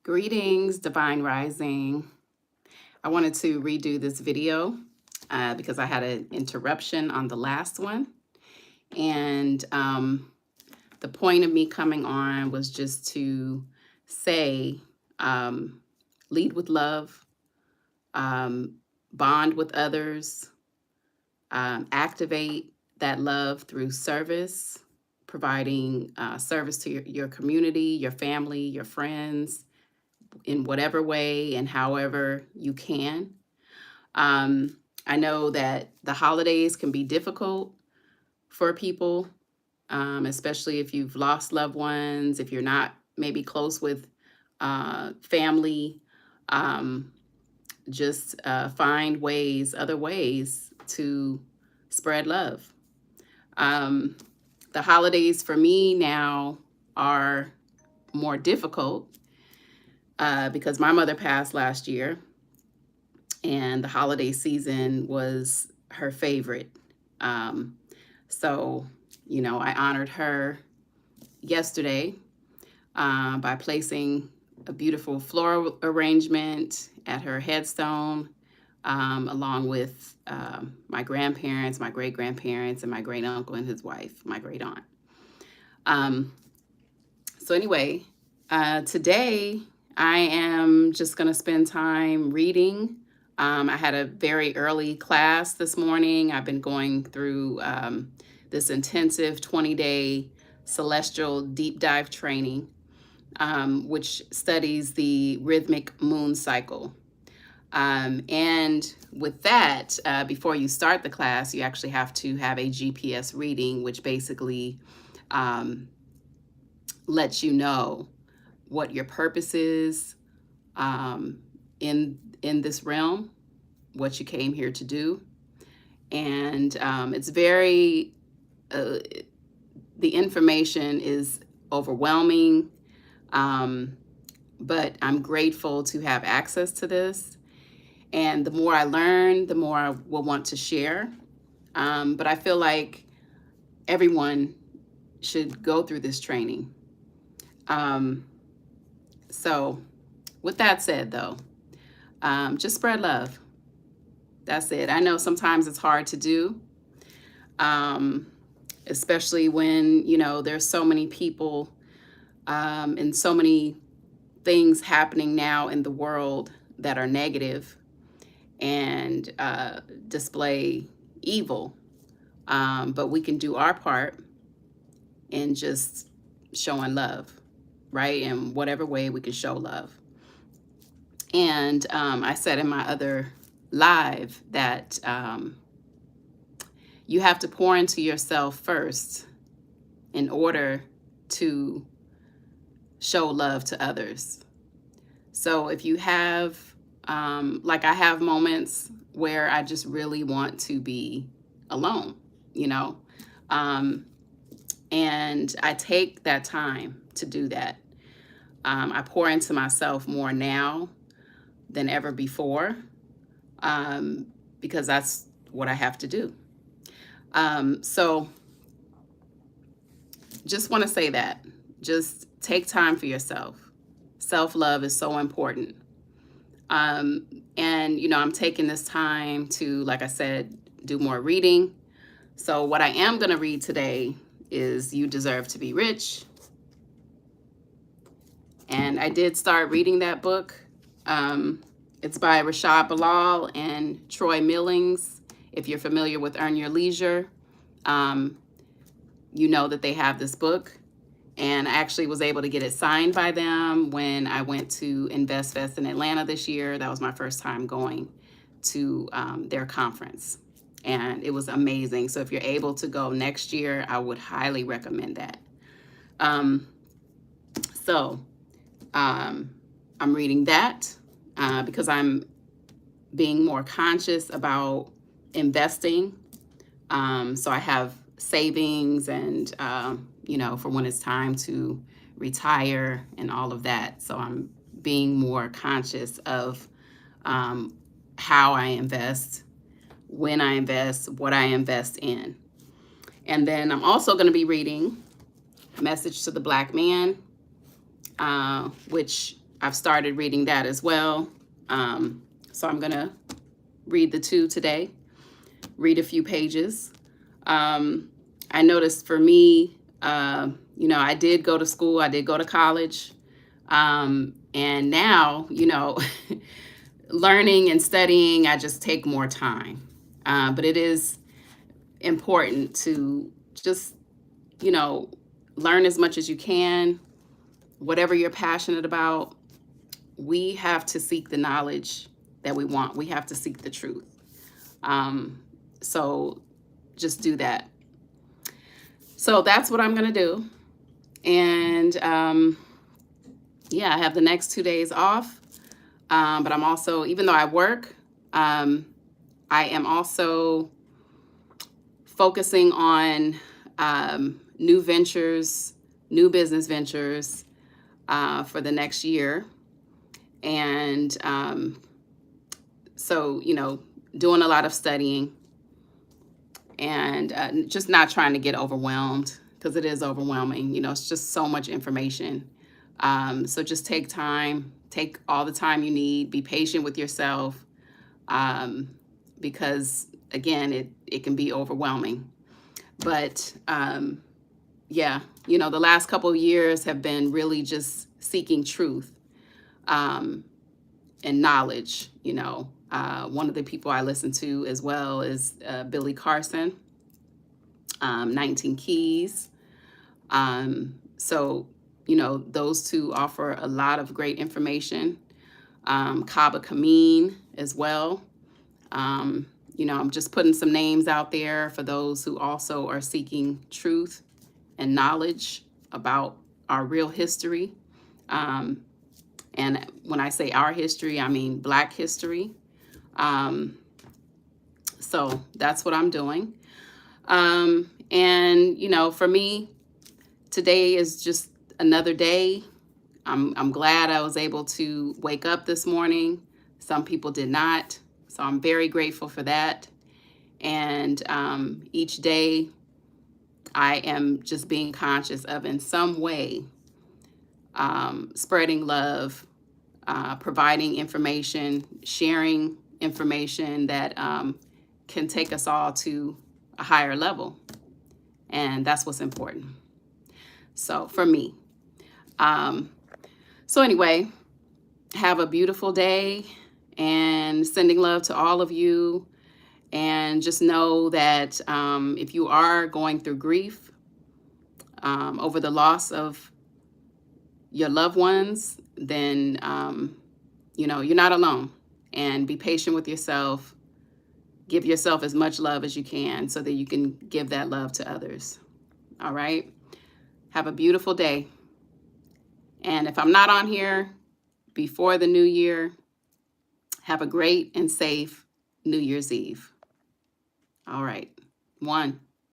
Greetings, Divine Rising. I wanted to redo this video because I had an interruption on the last one. And the point of me coming on was just to say, lead with love, bond with others, activate that love through service, providing service to your community, your family, your friends, in whatever way and however you can. I know that the holidays can be difficult for people, especially if you've lost loved ones, if you're not maybe close with family. Just find other ways to spread love. The holidays for me now are more difficult because my mother passed last year, and the holiday season was her favorite. So, I honored her yesterday by placing a beautiful floral arrangement at her headstone, along with my grandparents, my great-grandparents, and my great-uncle and his wife, my great-aunt. So anyway, today I am just going to spend time reading. I had a very early class this morning. I've been going through this intensive 20-day celestial deep dive training, which studies the rhythmic moon cycle. And with that, before you start the class, you actually have to have a GPS reading, which basically lets you know what your purpose is in this realm, what you came here to do. And it's very, the information is overwhelming, but I'm grateful to have access to this. And the more I learn, the more I will want to share. But I feel like everyone should go through this training. So with that said, though, just spread love. That's it. I know sometimes it's hard to do, especially when, there's so many people and so many things happening now in the world that are negative and display evil. But we can do our part in just showing love, right? In whatever way we can show love. And I said in my other live that you have to pour into yourself first in order to show love to others. So if you have, like I have moments where I just really want to be alone, and I take that time to do that. I pour into myself more now than ever before, because that's what I have to do. So just want to say that. Just take time for yourself. Self-love is so important. And, I'm taking this time to, like I said, do more reading. So what I am going to read today is You Deserve to Be Rich. And I did start reading that book. It's by Rashad Bilal and Troy Millings. If you're familiar with Earn Your Leisure, you know that they have this book. And I actually was able to get it signed by them when I went to InvestFest in Atlanta this year. That was my first time going to their conference. And it was amazing. So if you're able to go next year, I would highly recommend that. I'm reading that because I'm being more conscious about investing. So I have savings and, for when it's time to retire and all of that. So I'm being more conscious of how I invest, when I invest, what I invest in. And then I'm also going to be reading Message to the Black Man, which I've started reading that as well. So I'm going to read the 2 today, read a few pages. I noticed for me, I did go to school, I did go to college. And now, learning and studying, I just take more time. But it is important to just, learn as much as you can, whatever you're passionate about. We have to seek the knowledge that we want. We have to seek the truth. So just do that. So that's what I'm going to do. And I have the next 2 days off. But I'm also, even though I work, I am also focusing on new ventures, new business ventures for the next year. And so, doing a lot of studying and just not trying to get overwhelmed, because it is overwhelming. It's just so much information. So just take time, take all the time you need, be patient with yourself, because again, it can be overwhelming. But the last couple of years have been really just seeking truth and knowledge. One of the people I listen to as well is Billy Carson, 19 Keys. So those two offer a lot of great information. Kaba Kameen as well. I'm just putting some names out there for those who also are seeking truth and knowledge about our real history. And when I say our history, I mean Black history. So that's what I'm doing. For me, today is just another day. I'm glad I was able to wake up this morning. Some people did not. So I'm very grateful for that. And each day I am just being conscious of, in some way, spreading love, providing information, sharing information that can take us all to a higher level. And that's what's important. So for me. So anyway, have a beautiful day, and sending love to all of you. And just know that if you are going through grief over the loss of your loved ones, then, you're not alone. And be patient with yourself. Give yourself as much love as you can so that you can give that love to others. All right? Have a beautiful day. And if I'm not on here before the new year, have a great and safe New Year's Eve. All right. 1.